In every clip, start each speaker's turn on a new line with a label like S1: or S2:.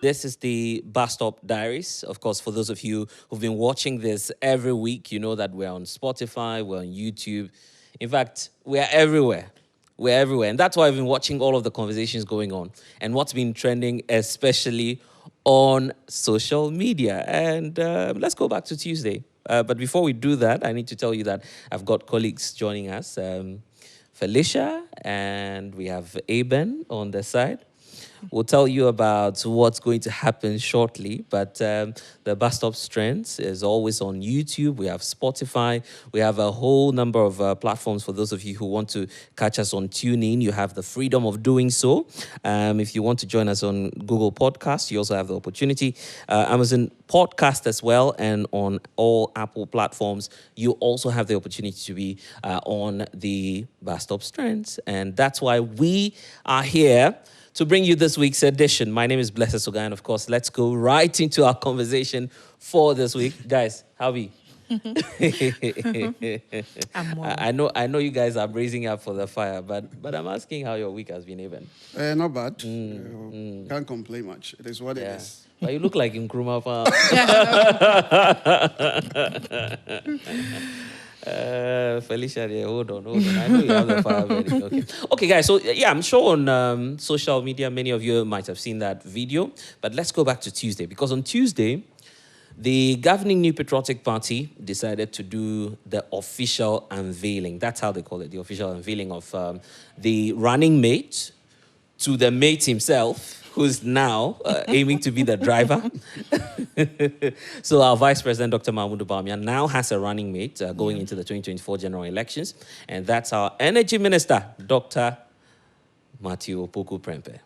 S1: This is the Bus Stop Diaries. Of course, for those of you who've been watching this every week, you know that we're on Spotify, we're on YouTube. In fact, we're everywhere. We're everywhere. And that's why I've been watching all of the conversations going on and what's been trending, especially on social media. And let's go back to Tuesday. But before we do that, I need to tell you that I've got colleagues joining us. Felicia, and we have Aben on the side. We'll tell you about what's going to happen shortly, but the Bus Stop Strengths is always on YouTube. We have Spotify. We have a whole number of platforms for those of you who want to catch us on TuneIn. You have the freedom of doing so. If you want to join us on Google Podcasts, you also have the opportunity. Amazon Podcast as well, and on all Apple platforms, you also have the opportunity to be on the Bus Stop Strengths. And that's why we are here to bring you this week's edition. My name is Blessed Soga, and of course, let's go right into our conversation for this week. Guys, how are you? I know you guys are bracing up for the fire, but I'm asking how your week has been, even.
S2: Not bad. Can't complain much. It is what it is.
S1: But you look like Nkrumah. Felicia, hold on. I know you have the fire ready. Okay, guys. So yeah, I'm sure on social media, many of you might have seen that video. But let's go back to Tuesday, because on Tuesday, the governing New Patriotic Party decided to do the official unveiling. That's how they call it, the official unveiling of the running mate to the mate himself, who's now aiming to be the driver. So our Vice President, Dr. Mahmoud Bawumia, now has a running mate going into the 2024 general elections. And that's our Energy Minister, Dr. Matthew Opoku Prempeh.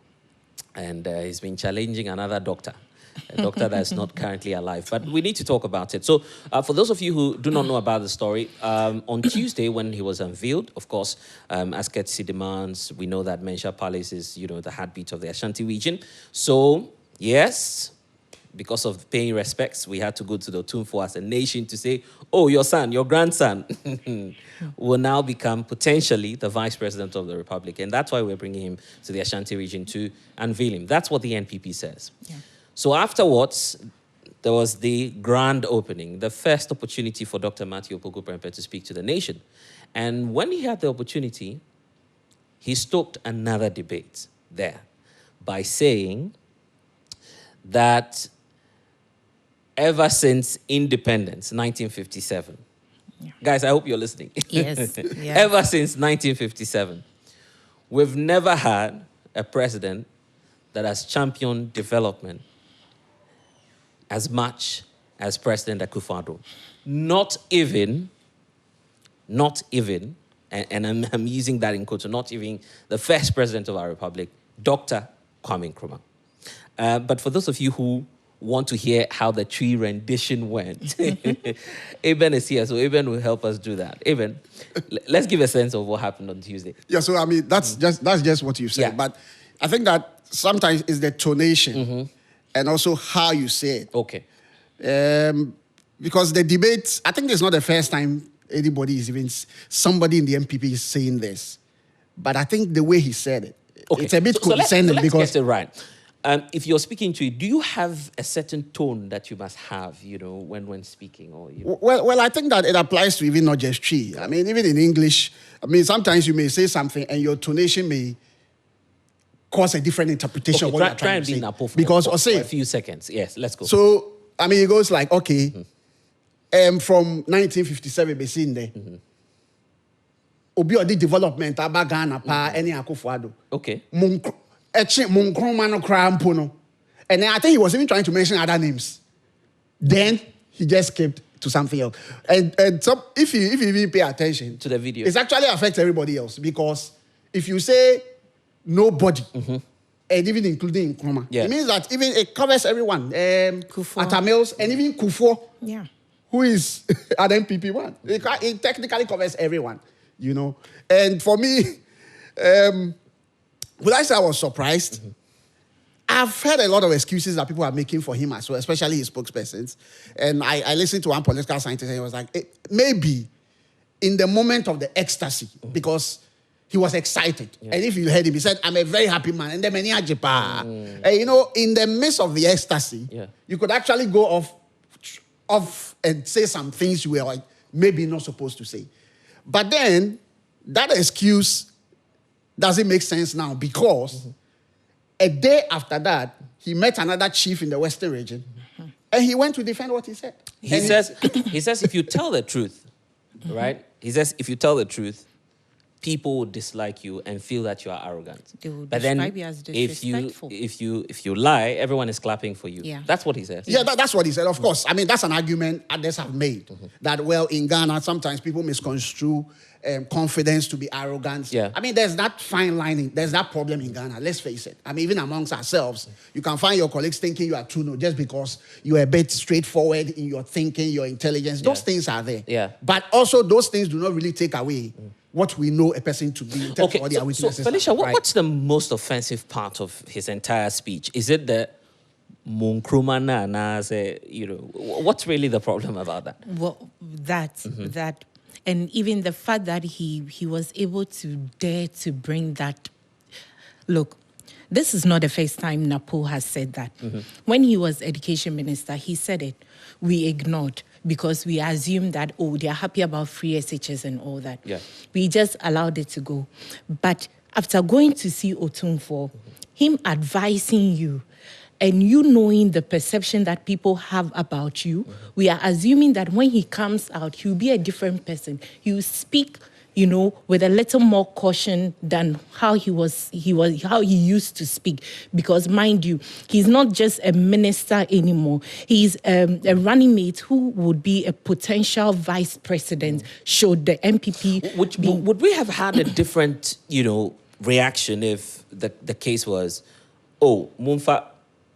S1: And he's been challenging another doctor, a doctor that's not currently alive. But we need to talk about it. So for those of you who do not know about the story, on Tuesday when he was unveiled, of course, as courtesy demands, we know that Mensah Palace is, the heartbeat of the Ashanti region. So, yes, because of paying respects, we had to go to the Otumfuo as a nation to say, oh, your son, your grandson will now become potentially the Vice President of the Republic. And that's why we're bringing him to the Ashanti region to unveil him. That's what the NPP says. Yeah. So afterwards, there was the grand opening, the first opportunity for Dr. Matthew Opoku Prempeh to speak to the nation. And when he had the opportunity, he stoked another debate there by saying that ever since independence, 1957, guys, I hope you're listening.
S3: Yes. Yeah.
S1: Ever since 1957, we've never had a president that has championed development as much as President Akufo-Addo. Not even, and I'm using that in quotes, not even the first president of our republic, Dr. Kwame Nkrumah. But for those of you who want to hear how the tree rendition went, Aben is here, so Aben will help us do that. Aben, let's give a sense of what happened on Tuesday.
S2: Yeah, so I mean, that's just what you said.
S1: Yeah.
S2: But I think that sometimes it's the tonation and also how you say it.
S1: Okay.
S2: Because the debate, I think it's not the first time anybody is even, somebody in the MPP is saying this. But I think the way he said it, it's a bit concerning
S1: let's
S2: because...
S1: get it right. If you're speaking to it, do you have a certain tone that you must have, when speaking? Or
S2: Well, I think that it applies to even not just tree. I mean, even in English, sometimes you may say something and your tonation may cause a different interpretation of what you're trying to say. Because,
S1: for a few seconds. Yes, let's go.
S2: So, it goes like, okay, from 1957, be seen there. Obi odi development aba Ghana pa any Akufo-Addo.
S1: Okay.
S2: Nkrumah no krampo no. And then I think he was even trying to mention other names. Then he just skipped to something else. And so if you even pay attention
S1: to the video,
S2: it actually affects everybody else, because if you say nobody, and even including Nkrumah, it means that even it covers everyone. Atamils and even Kufo, who is an MPP one. It technically covers everyone, And for me, would I say I was surprised? I've heard a lot of excuses that people are making for him as well, especially his spokespersons. And I listened to one political scientist and he was like, maybe in the moment of the ecstasy, because he was excited. Yeah. And if you heard him, he said, I'm a very happy man. And then many in the midst of the ecstasy, you could actually go off and say some things you were like maybe not supposed to say. But then that excuse doesn't make sense now because a day after that, he met another chief in the Western region and he went to defend what he said.
S1: He says, if you tell the truth, right? He says, if you tell the truth, people will dislike you and feel that you are arrogant.
S3: They will
S1: but then
S3: describe you as disrespectful.
S1: if you lie, everyone is clapping for you.
S3: Yeah.
S1: That's what he says.
S2: Yeah, that's what he said. Of course. I mean, that's an argument others have made. That, well, in Ghana, sometimes people misconstrue confidence to be arrogance.
S1: Yeah.
S2: I mean, there's that fine lining. There's that problem in Ghana. Let's face it. I mean, even amongst ourselves, you can find your colleagues thinking you are too no just because you're a bit straightforward in your thinking, your intelligence. Those things are there.
S1: Yeah.
S2: But also, those things do not really take away what we know a person to be in terms of what their weaknesses
S1: so Felicia,
S2: right?
S1: what's the most offensive part of his entire speech? Is it the Nkrumah-Akufo-Addo, what's really the problem about that?
S3: Well, that, and even the fact that he was able to dare to bring that. Look, this is not the first time Napo has said that. When he was education minister, he said it. We ignored because we assumed that, they are happy about free SHS and all that.
S1: Yeah.
S3: We just allowed it to go. But after going to see Otumfuo, him advising you, and you knowing the perception that people have about you, we are assuming that when he comes out, he'll be a different person. He'll speak, with a little more caution than how he used to speak. Because mind you, he's not just a minister anymore. He's a running mate who would be a potential vice president should the MPP.
S1: Would we have had a different, reaction if the case was, Mumfa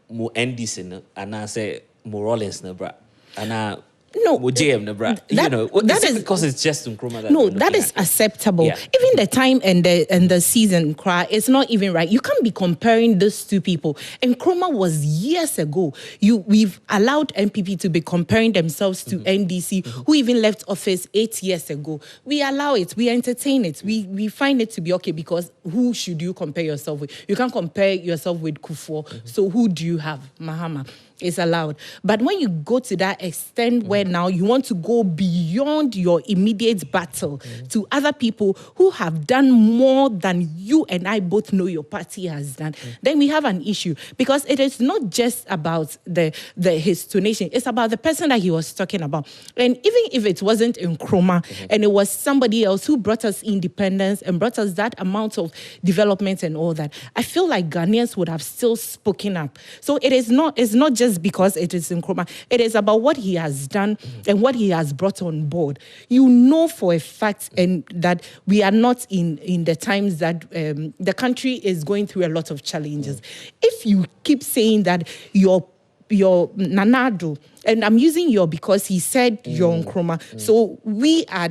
S1: mu NDC and I say mu Rollins bra and
S3: no,
S1: JM
S3: that is
S1: because it's just Nkrumah.
S3: No, that is acceptable. Yeah. Even the time and the season, it's not even right. You can't be comparing those two people. Nkrumah was years ago. We've allowed MPP to be comparing themselves to NDC, who even left office 8 years ago. We allow it. We entertain it. We find it to be okay because who should you compare yourself with? You can't compare yourself with Akufo. So who do you have? Mahama. Is allowed. But when you go to that extent where now you want to go beyond your immediate battle to other people who have done more than you and I both know your party has done, then we have an issue. Because it is not just about his donation, it's about the person that he was talking about. And even if it wasn't Nkrumah and it was somebody else who brought us independence and brought us that amount of development and all that, I feel like Ghanaians would have still spoken up. So it's not just because it is Nkrumah. It is about what he has done and what he has brought on board. You know for a fact and that we are not in the times that the country is going through a lot of challenges. If you keep saying that your Nanado, and I'm using your because he said your Nkrumah, so we are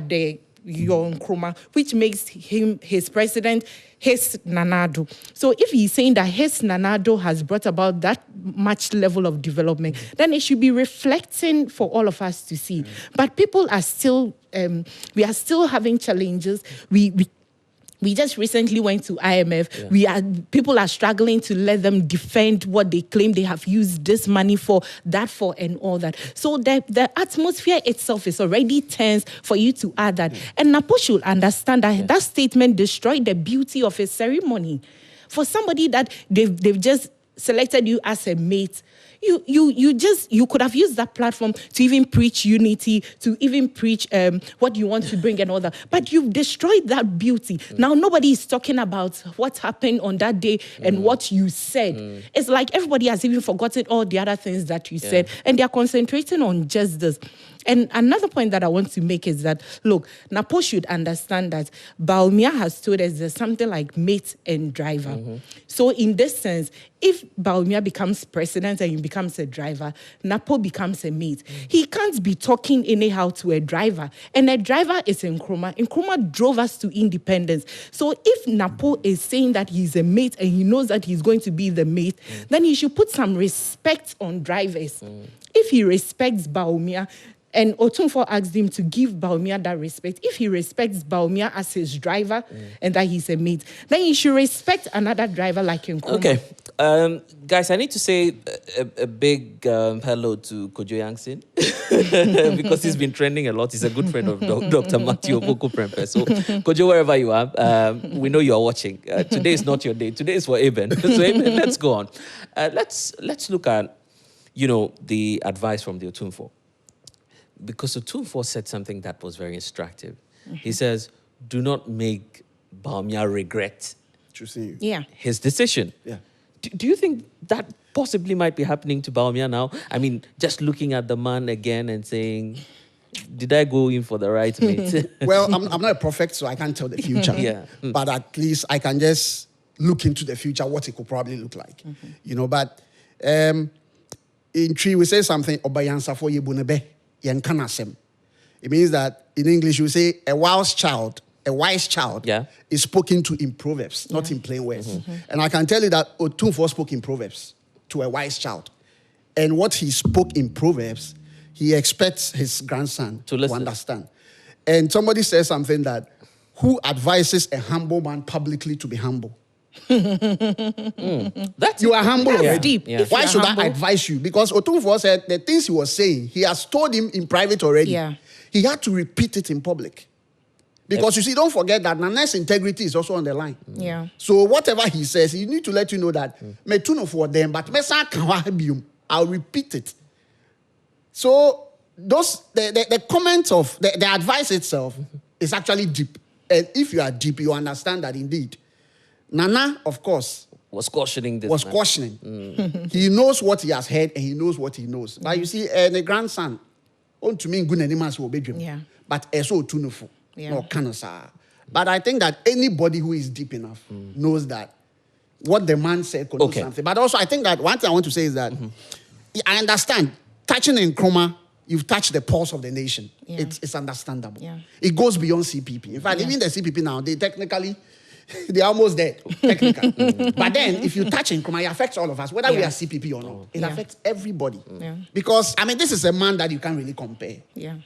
S3: your Nkrumah, which makes him his president, his Nanado. So if he's saying that his Nanado has brought about that much level of development, then it should be reflecting for all of us to see. But people are still, we are still having challenges. We just recently went to IMF. People are struggling to let them defend what they claim they have used this money for, that for, and all that. So the atmosphere itself is already tense for you to add that. And Napo should understand that that statement destroyed the beauty of a ceremony. For somebody that they've just selected you as a mate, you could have used that platform to even preach unity, to even preach what you want to bring and all that. But you've destroyed that beauty. Now nobody is talking about what happened on that day and what you said. It's like everybody has even forgotten all the other things that you said, and they're concentrating on just this. And another point that I want to make is that, look, Napo should understand that Bawumia has told us there's something like mate and driver. So in this sense, if Bawumia becomes president and he becomes a driver, Napo becomes a mate. He can't be talking anyhow to a driver. And a driver is Nkrumah. Nkrumah drove us to independence. So if Napo is saying that he's a mate and he knows that he's going to be the mate, then he should put some respect on drivers. If he respects Bawumia, And Otumfuo asked him to give Bawumia that respect. If he respects Bawumia as his driver and that he's a mate, then he should respect another driver like Nkrumah.
S1: Okay. Guys, I need to say a big hello to Kojo Yangsin because he's been trending a lot. He's a good friend of Dr. Matthew Opoku Prempeh. So, Kojo, wherever you are, we know you are watching. Today is not your day. Today is for Eben. So, Eben, let's go on. Let's look at, the advice from the Otumfuo. Because Otumfuo said something that was very instructive. He says, do not make Bawumia regret his decision.
S2: Yeah.
S1: Do you think that possibly might be happening to Bawumia now? I mean, just looking at the man again and saying, did I go in for the right mate?
S2: Well, I'm not a prophet, so I can't tell the future. But at least I can just look into the future, what it could probably look like. But in Tree, we say something, Obayansafo yebunebe yenkanasem. It means that in English, we say a wise child is spoken to in Proverbs, not in plain words. And I can tell you that Otumfuo spoke in Proverbs to a wise child. And what he spoke in Proverbs, he expects his grandson to understand. And somebody says something that, who advises a humble man publicly to be humble? You are humble already.
S3: Deep. Yeah.
S2: Why should I advise you? Because Otumfuo said the things he was saying, he has told him in private already. He had to repeat it in public. Because you see, don't forget that Nana's integrity is also on the line. So whatever he says, he need to let you know that metuno for them, but I'll repeat it. So the comments of the advice itself is actually deep. And if you are deep, you understand that indeed Nana, of course,
S1: was cautioning this.
S2: He knows what he has heard and he knows what he knows. But you see, the grandson, on to me, good animals will be dream. But also tunuful. But I think that anybody who is deep enough knows that what the man said could do something. But also, I think that one thing I want to say is that I understand touching Nkrumah, you've touched the pulse of the nation. It's understandable. It goes beyond CPP. In fact, even the CPP now, they're almost dead, technically. But then, if you touch Nkrumah, it affects all of us, whether we are CPP or not. It affects everybody. Because, I mean, this is a man that you can't really compare.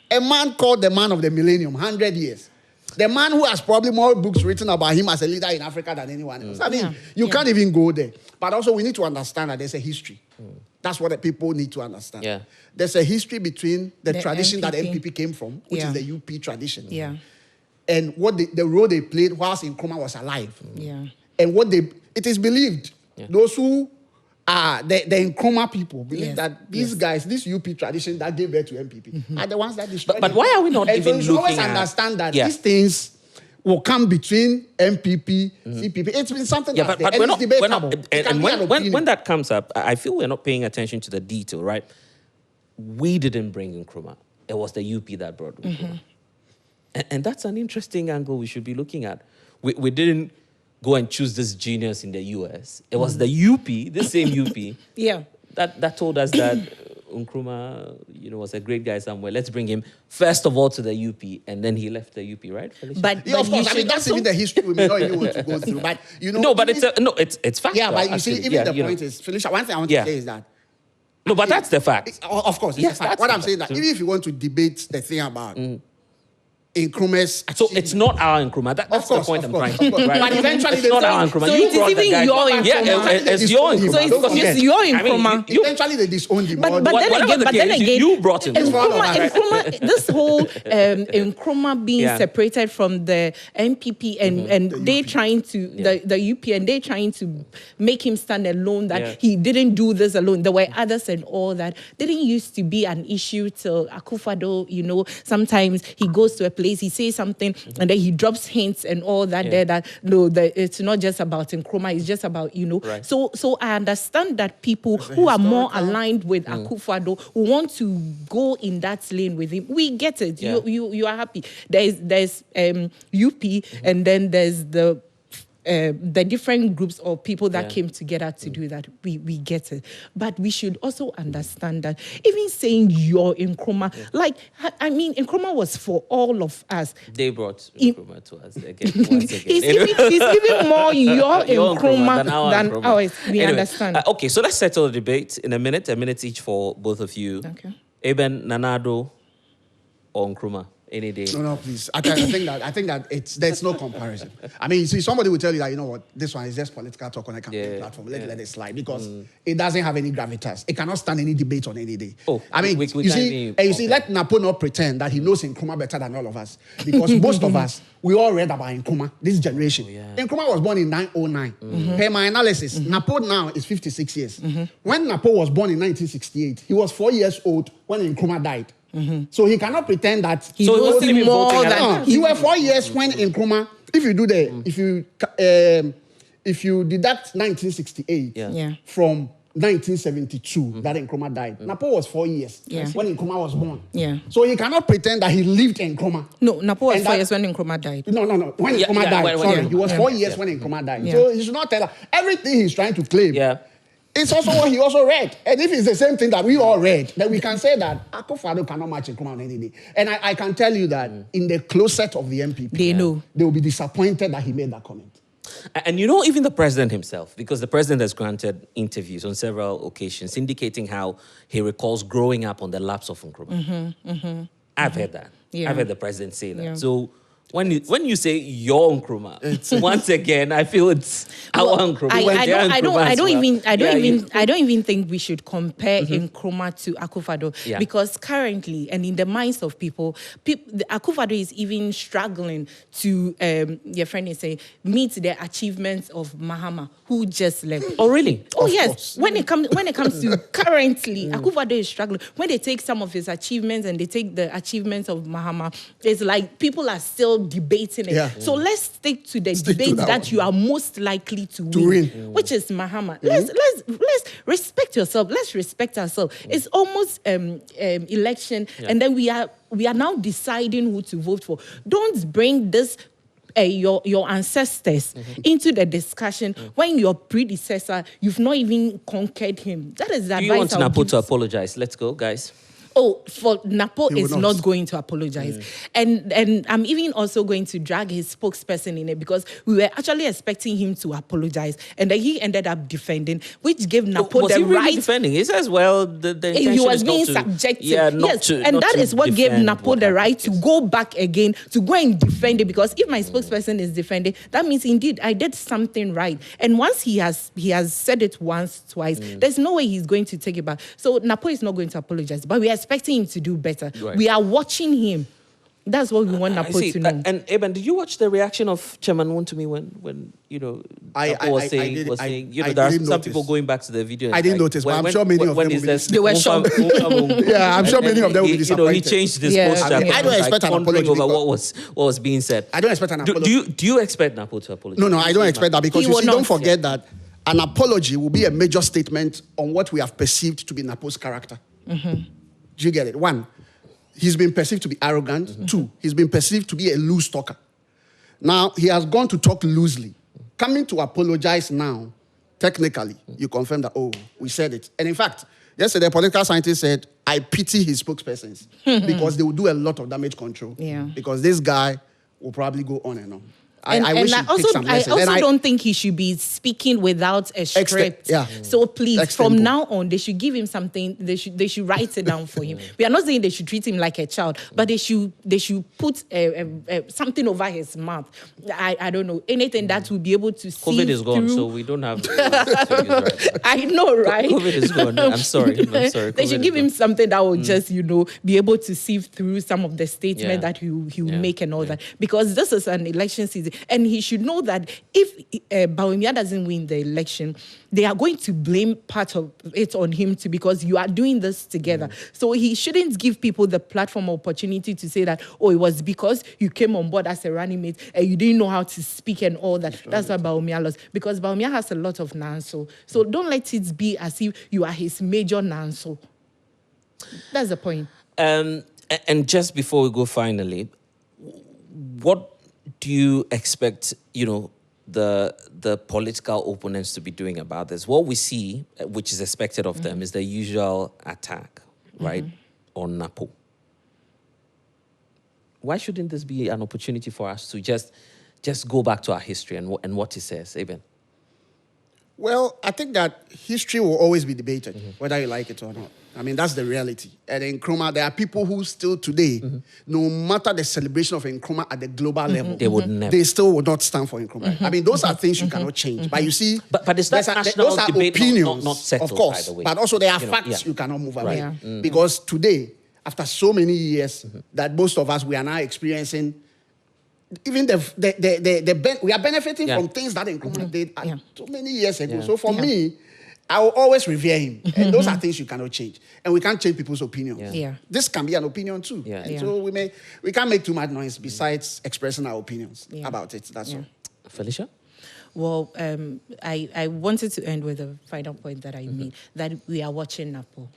S2: A man called the man of the millennium, 100 years. The man who has probably more books written about him as a leader in Africa than anyone else. I mean, you can't even go there. But also, we need to understand that there's a history. That's what the people need to understand. There's a history between the tradition that MPP came from, which is the UP tradition. And what the role they played whilst Nkrumah was alive. And it is believed, those who are the Nkrumah people believe that these guys, this UP tradition that gave birth to MPP, are the ones that destroyed
S1: But why are we not even looking at...
S2: always understand that these things will come between MPP, CPP. It's been something
S1: but we're not, and when that comes up, I feel we're not paying attention to the detail, right? We didn't bring Nkrumah. It was the UP that brought Nkrumah. And that's an interesting angle we should be looking at. We didn't go and choose this genius in the US. It was the UP, this same UP, that told us that Nkrumah, was a great guy somewhere. Let's bring him first of all to the UP, and then he left the UP, right, Felicia?
S2: But of course, I mean that's even the history we may not even want to go through. But
S1: no, but it's fact.
S2: Yeah, but you see, even the point is, Felicia. One thing I want to say is that.
S1: No, but that's the fact.
S2: Of course, it's a fact. What I'm saying that even if you want to debate the thing about Nkrumah's...
S1: So it's not our Nkrumah. That's the point I'm trying to make. Right?
S2: But eventually...
S1: It's not our Nkrumah.
S3: So it is even your Nkrumah.
S1: Yeah, it's your Nkrumah.
S3: So it's your Nkrumah.
S2: Eventually they disowned him.
S3: But then again,
S1: you brought him.
S3: Nkrumah, this whole Nkrumah being separated from the MPP and they trying to, the UP, and they trying to make him stand alone, that he didn't do this alone. There were others and all that. Didn't used to be an issue till Akufo-Addo, sometimes he goes to a place, he says something, and then he drops hints and all that there that it's not just about Nkrumah, it's just about,
S1: Right.
S3: So I understand that people who are more aligned with Akufo-Addo who want to go in that lane with him. We get it.
S1: Yeah.
S3: You are happy. There's UP and then there's the different groups of people that came together to do that. We get it. But we should also understand that even saying your Nkrumah, Nkrumah was for all of us.
S1: They brought Nkrumah to us again. Once again.
S3: He's even more your Nkrumah than ours. We understand.
S1: Okay, so let's settle the debate in a minute each for both of you.
S3: Okay.
S1: Eben, Nanado, or Nkrumah any day?
S2: No, please. I think that there's no comparison. I mean, you see, somebody will tell you that, you know what, this one is just political talk on a campaign platform. Let it slide because it doesn't have any gravitas. It cannot stand any debate on any day.
S1: Oh,
S2: I mean, you see, let Napo not pretend that he knows Nkrumah better than all of us, because most of us, we all read about Nkrumah, this generation. Nkrumah was born in 1909. Per my analysis, Napo now is 56 years. When Napo was born in 1968, he was 4 years old when Nkrumah died. So he cannot pretend that
S3: he knows more than
S2: you were 4 years when Nkrumah. If you do if you deduct 1968 from 1972 that Nkrumah died, Napo was 4 years when Nkrumah was born. So he cannot pretend that he lived in Nkrumah.
S3: No, Napo was 4 years when Nkrumah died.
S2: No. When Nkrumah died, he was 4 years when Nkrumah died. So he should not tell her everything he's trying to claim. It's also what he also read. And if it's the same thing that we all read, then we can say that Akufo-Addo cannot match Nkrumah on any day. And I can tell you that in the closet of the MPP,
S3: they know.
S2: They will be disappointed that he made that comment.
S1: And you know, even the president himself, because the president has granted interviews on several occasions indicating how he recalls growing up on the laps of Nkrumah. I've heard that. I've heard the president say that. So when you say your Nkrumah, once again, I feel it's our Nkrumah.
S3: I don't even think we should compare Nkrumah to Akufo-Addo because currently, and in the minds of people Akufo-Addo is even struggling to, your friend is saying, meet the achievements of Mahama, who just left.
S1: Oh, really?
S3: Oh, yes. Course. When it comes to currently, Akufo-Addo is struggling. When they take some of his achievements and they take the achievements of Mahama, it's like people are still debating it. So let's stick to the debate that you are most likely to win. Which is Mahama. Let's respect yourself. Let's respect ourselves. It's almost election, and then we are now deciding who to vote for. Don't bring this your ancestors into the discussion when your predecessor, you've not even conquered him. That is the advice.
S1: Do you want Napo to apologize? Let's go, guys.
S3: Oh, for Napo is not going to apologize. And I'm even also going to drag his spokesperson in it because we were actually expecting him to apologize. And then he ended up defending, which gave Napo
S1: was
S3: the
S1: he really
S3: right.
S1: defending? He says, well, the intention
S3: he was
S1: is
S3: being
S1: not to,
S3: subjective.
S1: yes,
S3: and that is what gave Napo the right to go back again, to go and defend it. Because if my spokesperson is defending, that means indeed I did something right. And once he has said it once, twice, there's no way he's going to take it back. So Napo is not going to apologize. But we are expecting him to do better. We are watching him. That's what we want Napo to know.
S1: And Eben, did you watch the reaction of Chairman Wontumi when Napo was saying, there are some people going back to the video.
S2: I didn't notice, but I'm sure many of them will be
S3: they were shocked.
S2: I'm sure many of them will be disappointed.
S1: He changed this post.
S2: I don't expect an apology
S1: over what was being said.
S2: I don't expect an apology.
S1: Do you expect Napo to apologize?
S2: No, I don't expect that because don't forget that an apology will be a major statement on what we have perceived to be Napo's character. Do you get it? One, he's been perceived to be arrogant. Two, he's been perceived to be a loose talker. Now, he has gone to talk loosely. Coming to apologize now, technically, you confirm that, we said it. And in fact, yesterday, a political scientist said, I pity his spokespersons because they will do a lot of damage control. Because this guy will probably go on and on. I wish he'd take some lessons.
S3: I also don't think he should be speaking without a script. So please, from now on, they should give him something. They should write it down for him. We are not saying they should treat him like a child, but they should put something over his mouth. I don't know, anything that will be able to see.
S1: COVID is gone, so we don't have.
S3: I know, right?
S1: COVID is gone. I'm sorry.
S3: They should give him something that will just be able to sieve through some of the statements that he will make and all that, because this is an election season. And he should know that if Bawumia doesn't win the election, they are going to blame part of it on him too, because you are doing this together. So he shouldn't give people the platform or opportunity to say that, it was because you came on board as a running mate and you didn't know how to speak and all that. That's why Bawumia lost. Because Bawumia has a lot of nanso. So don't let it be as if you are his major nanso. That's the point.
S1: And just before we go finally, what do you expect, the political opponents to be doing about this? What we see, which is expected of them, is the usual attack, right, on Napo. Why shouldn't this be an opportunity for us to just go back to our history and what he says, Eben?
S2: Well, I think that history will always be debated, whether you like it or not. I mean, that's the reality. And in Nkrumah, there are people who still today, no matter the celebration of Nkrumah at the global level, they still would not stand for Nkrumah. I mean, those are things you cannot change. But you see,
S1: but is that national
S2: those are
S1: debate
S2: opinions,
S1: not settled,
S2: of course.
S1: by the way?
S2: But also there are facts you cannot move away.
S3: Right.
S2: Because today, after so many years that most of us, we are now experiencing, even we are benefiting from things that Nkrumah did so many years ago. So for me, I will always revere him. And those are things you cannot change. And we can't change people's opinions. This can be an opinion too. And so we can't make too much noise besides expressing our opinions about it. That's all.
S1: Felicia?
S3: Well, I wanted to end with a final point that I made, that we are watching Napo.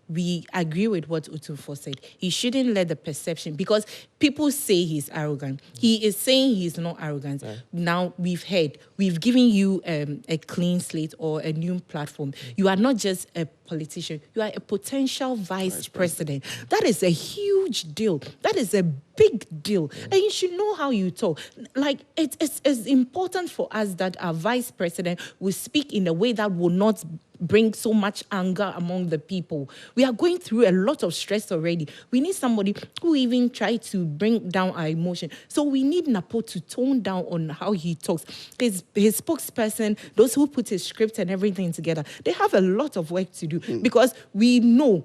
S3: We agree with what Utufo said. He shouldn't let the perception, because people say he's arrogant. He is saying he's not arrogant. Right. Now, we've given you a clean slate or a new platform. You are not just a politician. You are a potential vice president. That is a huge deal. That is a big deal. And you should know how you talk. Like, it's important for us that our vice president will speak in a way that will not bring so much anger among the people. We are going through a lot of stress already. We need somebody who even try to bring down our emotion. So we need Napo to tone down on how he talks. His spokesperson, those who put his script and everything together, they have a lot of work to do because we know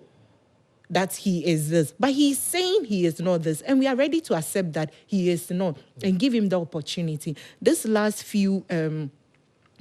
S3: that he is this, but he's saying he is not this, and we are ready to accept that he is not and give him the opportunity. This last few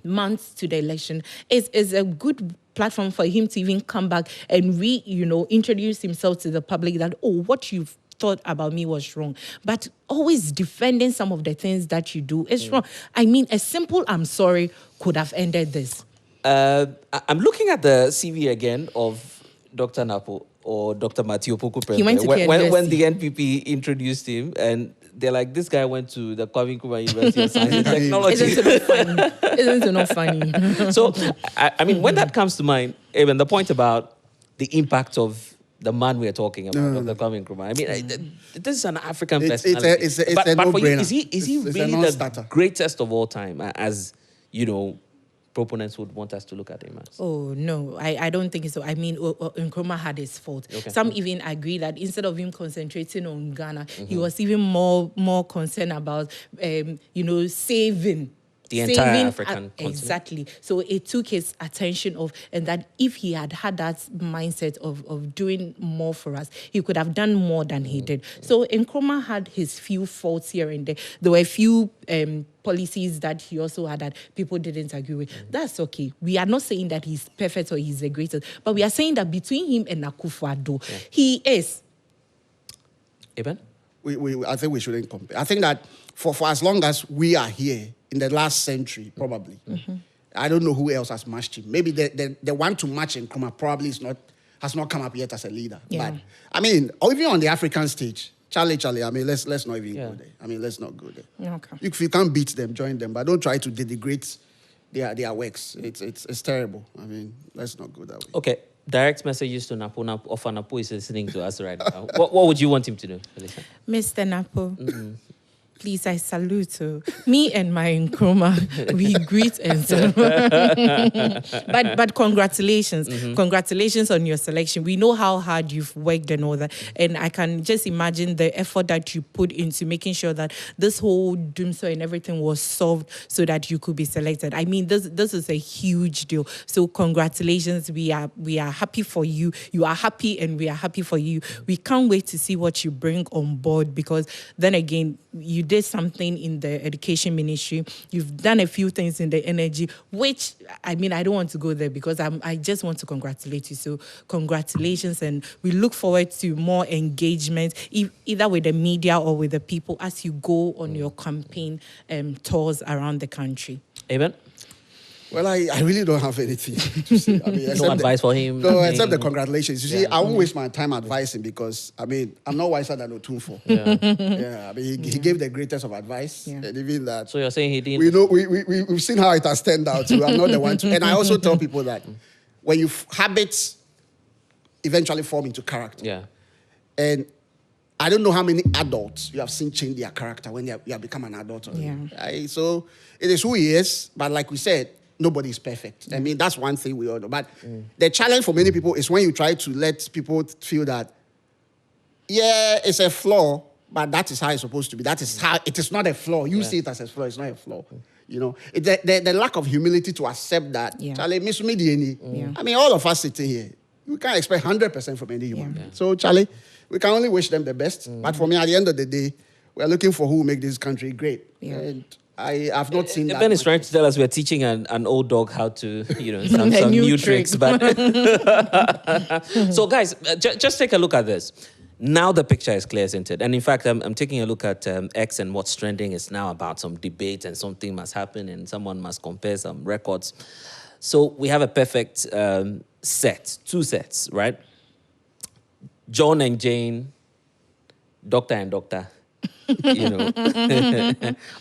S3: months to the election is a good platform for him to even come back and introduce himself to the public that, what you've thought about me was wrong. But always defending some of the things that you do is wrong. I mean, a simple "I'm sorry" could have ended this.
S1: I'm looking at the CV again of Dr. Napo or Dr. Matthew Opoku Prempeh.
S3: He went to
S1: when the NPP introduced him, and they're like, this guy went to the Nkrumah University of Science and Technology.
S3: Isn't it not funny?
S1: So, I mean, when that comes to mind, even the point about the impact of the man we're talking about, of the Nkrumah. I mean, this is an African personality.
S2: It's a
S1: but for you,
S2: no-brainer.
S1: is he really the greatest of all time, as proponents would want us to look at him as?
S3: Oh, no, I don't think so. I mean, Nkrumah had his fault. Okay. Some even agree that instead of him concentrating on Ghana, he was even more concerned about, saving
S1: the entire African continent.
S3: Exactly. So it took his attention off, and that if he had that mindset of doing more for us, he could have done more than he did. So Nkrumah had his few faults here and there. There were a few policies that he also had that people didn't agree with. That's okay. We are not saying that he's perfect or he's the greatest, but we are saying that between him and Akufo-Addo, he is.
S1: Eben?
S2: I think we shouldn't compare. I think that for as long as we are here, in the last century, probably, I don't know who else has matched him. Maybe the one to match Nkrumah probably has not come up yet as a leader. Yeah. But, I mean, or even on the African stage, Charlie, I mean, let's not even go there. I mean, let's not go there.
S3: Okay.
S2: If you can't beat them, join them. But don't try to denigrate their works. It's terrible. I mean, let's not go that way.
S1: Okay. Direct messages to Napo. Napo is listening to us right now. What would you want him to do, Felicia?
S3: Mr. Napo, please, I salute you. Me and my Nkrumah, we greet and but congratulations. Congratulations on your selection. We know how hard you've worked and all that. And I can just imagine the effort that you put into making sure that this whole doomsday and everything was solved so that you could be selected. I mean, this is a huge deal. So congratulations. We are happy for you. You are happy and we are happy for you. We can't wait to see what you bring on board, because then again, you did something in the education ministry. You've done a few things in the energy, which, I mean, I don't want to go there because I just want to congratulate you. So congratulations, and we look forward to more engagement, either with the media or with the people as you go on your campaign tours around the country.
S1: Amen.
S2: Well, I really don't have anything to say. I mean,
S1: no advice for him?
S2: No, except the congratulations. You see, I won't waste my time advising because, I mean, I'm not wiser than Otunfo. I mean, he gave the greatest of advice. And even that.
S1: So you're saying he didn't?
S2: We know, we've seen how it has turned out. So I'm not the one to. And I also tell people that when habits eventually form into character.
S1: Yeah.
S2: And I don't know how many adults you have seen change their character when you have become an adult. So it is who he is. But like we said, nobody is perfect. I mean, that's one thing we all know. But the challenge for many people is when you try to let people feel that, yeah, it's a flaw, but that is how it's supposed to be. That is how, it is not a flaw. You see it as a flaw, it's not a flaw. You know, the lack of humility to accept that. Charlie, miss me, I mean, all of us sitting here, we can't expect 100% from any human being. So, Charlie, we can only wish them the best. But for me, at the end of the day, we're looking for who will make this country great. And I have not seen that.
S1: Ben is trying to tell us we're teaching an old dog how to, some new tricks. But so, guys, just take a look at this. Now the picture is clear, isn't it? And in fact, I'm taking a look at X and what's trending is now about some debate and something must happen and someone must compare some records. So we have a perfect set, 2 sets, right? John and Jane, Doctor and Doctor,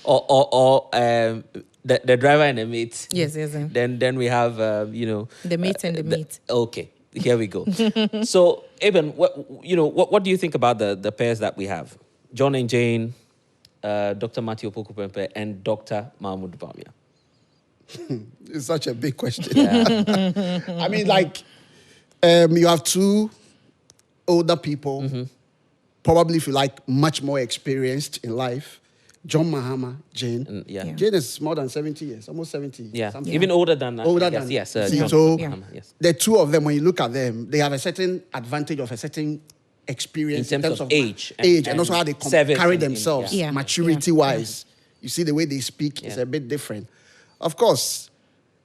S1: or the driver and the mate.
S3: Yes.
S1: Then we have,
S3: the mate and the mate.
S1: Okay. Here we go. So, Eben, what do you think about the pairs that we have? John and Jane, Dr. Matthew Opoku Prempeh, and Dr. Mahmoud Bawumia.
S2: It's such a big question. Yeah. I mean, you have 2 older people, probably, if you like, much more experienced in life. John Mahama, Jane. Jane is more than 70 years, almost 70.
S1: Yeah, even older than that.
S2: Older than
S1: yes.
S2: The 2 of them, when you look at them, they have a certain advantage of a certain experience
S1: in terms of age,
S2: and also how they carry themselves, maturity-wise. You see the way they speak is a bit different. Of course,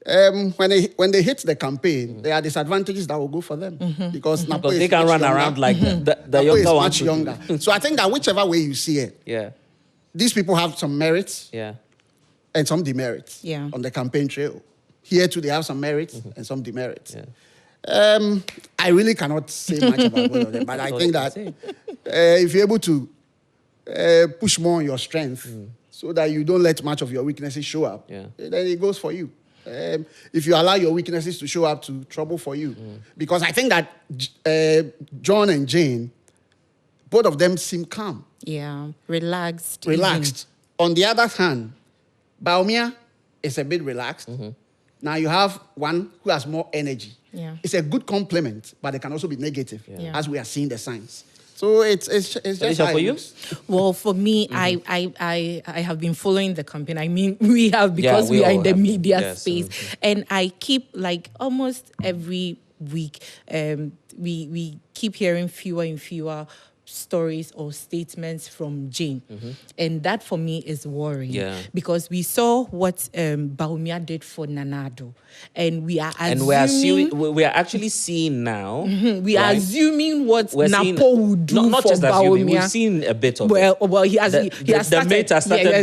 S2: when they hit the campaign, there are disadvantages that will go for them because Napo
S1: they can run
S2: younger.
S1: around like the younger
S2: is
S1: one.
S2: Much younger. So I think that whichever way you see it, these people have some merits and some demerits on the campaign trail. Here too, they have some merits and some demerits. I really cannot say much about both of them, but I think that if you're able to push more on your strength so that you don't let much of your weaknesses show up, then it goes for you. If you allow your weaknesses to show up, to trouble for you. Because I think that John and Jane, both of them seem calm.
S3: Yeah, relaxed.
S2: On the other hand, Bawumia is a bit relaxed. Now you have one who has more energy. It's a good compliment, but it can also be negative, as we are seeing the signs. So it's just
S1: for you.
S3: Well, for me, I have been following the campaign. I mean, we have because we are in the media space, and I keep almost every week, we keep hearing fewer and fewer stories or statements from Jane. And that for me is worrying because we saw what Bawumia did for Nana Addo. And we are assuming...
S1: And we are actually seeing now...
S3: we are assuming what Napo would do
S1: not
S3: for
S1: just
S3: Bawumia.
S1: We've seen a bit of
S3: it. Well, he has started...
S1: The mate has started,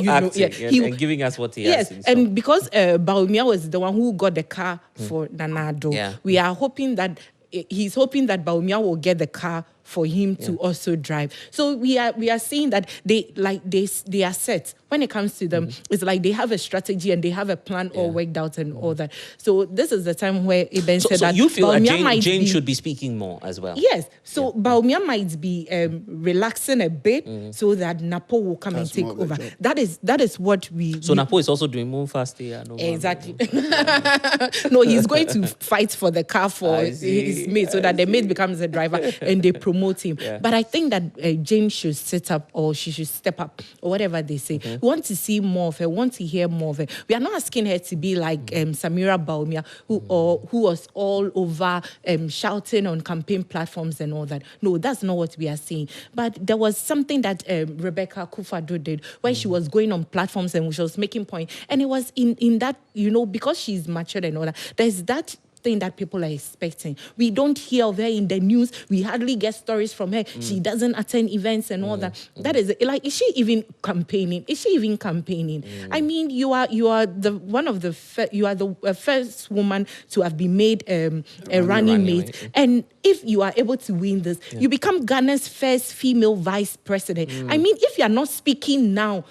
S1: acting and giving us what he has.
S3: Yes, and because Bawumia was the one who got the car for Nana Addo, we are hoping that... He's hoping that Bawumia will get the car for him to also drive. So we are seeing that they are set. When it comes to them, it's like they have a strategy and they have a plan all worked out and all that. So this is the time where Eben said that
S1: you feel like Jane should be speaking more as well.
S3: Yes. So Bawumia might be relaxing a bit so that Napo will come and take over. That is what we...
S1: So Napo is also doing more fast here.
S3: Exactly. No, he's going to fight for the car for his mate so that the mate becomes the driver and they promote him. But I think that Jane should sit up or she should step up or whatever they say. We want to see more of her, want to hear more of her. We are not asking her to be like Samira Bawumia who was all over shouting on campaign platforms and all that. No, that's not what we are seeing. But there was something that Nkrumah-Akufo-Addo did where she was going on platforms and she was making point. And it was in that, because she's matured and all that, there's that thing that people are expecting. We don't hear of her in the news. We hardly get stories from her. She doesn't attend events and all that. That is is she even campaigning? I mean, you are the first woman to have been made a running mate. And if you are able to win this, you become Ghana's first female vice president. I mean, if you are not speaking now,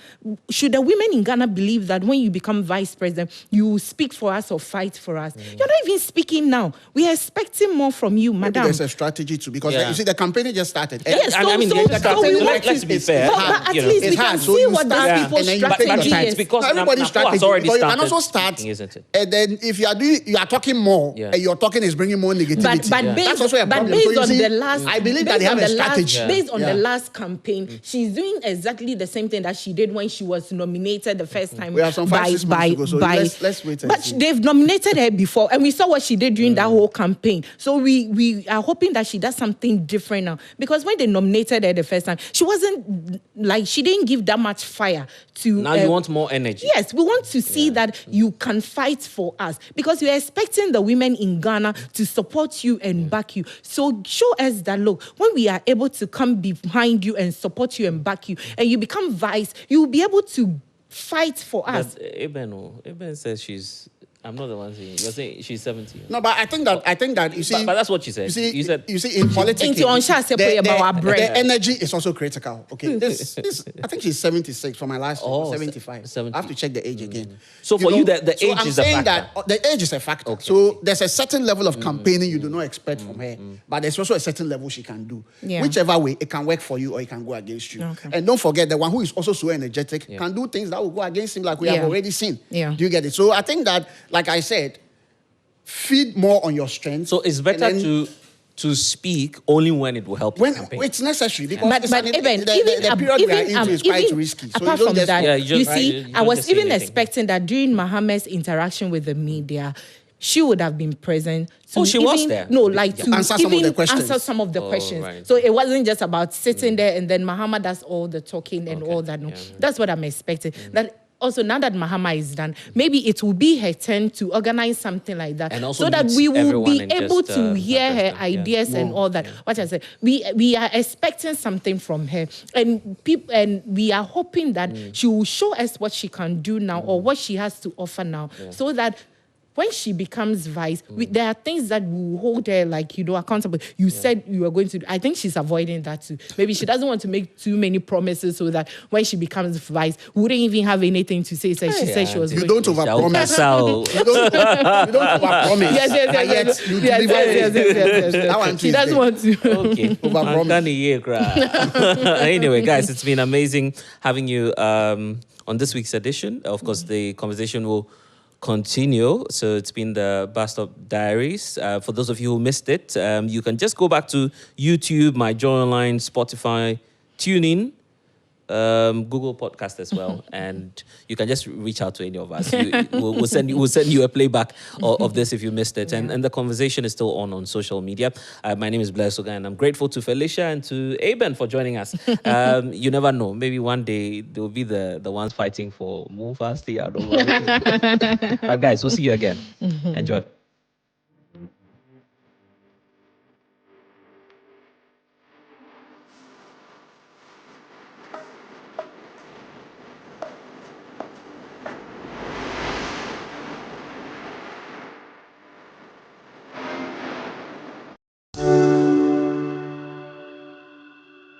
S3: should the women in Ghana believe that when you become vice president, you will speak for us or fight for us? You're not even speaking now. We are expecting more from you, madam.
S2: There's a strategy too, because you see, the campaign just started.
S3: Yes,
S1: let's be fair.
S3: But at least we can see what those people's strategy is.
S1: Because
S2: everybody's strategy
S1: has already
S2: because
S1: started.
S2: You can also start,
S1: isn't it?
S2: and then if you are talking more, and your talking is bringing more negativity.
S3: But
S2: that's also a problem.
S3: Based
S2: so
S3: on
S2: see,
S3: the last,
S2: I believe that they have a strategy.
S3: Based on the last campaign, she's doing exactly the same thing that she did when she was nominated the first time.
S2: We have some 5-6 months to go, so let's wait and see.
S3: But they've nominated her before, and we saw what she did during that whole campaign. So we are hoping that she does something different now, because when they nominated her the first time, she wasn't she didn't give that much fire to.
S1: Now you want more energy.
S3: Yes, we want to see that you can fight for us, because we are expecting the women in Ghana to support you and back you. So show us that, look, when we are able to come behind you and support you and back you, and you become vice, you will be able to fight for us.
S1: But Eben says I'm not the one saying. You're saying she's 70.
S2: No, but I think that you see.
S1: But that's what she said.
S2: You see, in politics, the energy is also critical. Okay, this I think she's 76 for my last year, 75.
S1: 70.
S2: I have to check the age again.
S1: So for you, the age is a factor.
S2: I'm saying that the age is a factor.
S1: Okay.
S2: So there's a certain level of campaigning you do not expect from her, but there's also a certain level she can do.
S3: Yeah.
S2: Whichever way, it can work for you or it can go against you.
S3: Okay.
S2: And don't forget, the one who is also so energetic can do things that will go against him, like we have already seen.
S3: Yeah.
S2: Do you get it? So I think that, like I said, feed more on your strengths.
S1: So it's better to speak only when it will help
S2: when
S1: the campaign.
S2: it's necessary, because
S3: But
S2: the period we are into is quite risky. So
S3: apart
S2: you
S3: from
S2: don't
S3: that,
S1: you
S3: see, I
S1: don't
S3: was
S1: just say
S3: even
S1: anything.
S3: expecting that during Mohammed's interaction with the media, she would have been present. To
S1: she was there?
S3: No, to
S2: answer some of the questions.
S3: Answer some of the questions.
S1: Right.
S3: So it wasn't just about sitting there and then Mohammed does all the talking and all that. No, that's what I'm expecting. That also, now that Mahama is done, maybe it will be her turn to organize something like that,
S1: And also
S3: so that
S1: meet
S3: we will
S1: everyone
S3: be
S1: and
S3: able
S1: just,
S3: to hear her
S1: address them.
S3: ideas and all that. What I said, we are expecting something from her, and we are hoping that she will show us what she can do now or what she has to offer now, so that when she becomes vice, there are things that will hold her, accountable. You said you were going to do. I think she's avoiding that too. Maybe she doesn't want to make too many promises, so that when she becomes vice, we wouldn't even have anything to say. So she said she was
S2: You
S3: going
S2: don't overpromise.
S1: So
S2: You don't overpromise.
S3: Yes.
S2: That one
S3: She doesn't want to.
S1: okay.
S2: Overpromise.
S1: Anyway, guys, it's been amazing having you on this week's edition. Of course, the conversation will continue. So it's been the Bastop Diaries. For those of you who missed it, you can just go back to YouTube, my Joy Online, Spotify, TuneIn, Google Podcast as well, and you can just reach out to any of us. We'll send you a playback of this if you missed it. And the conversation is still on social media. My name is Blair Soga, and I'm grateful to Felicia and to Eben for joining us. You never know. Maybe one day they'll be the ones fighting for move fast. I don't know. But guys, we'll see you again. Enjoy.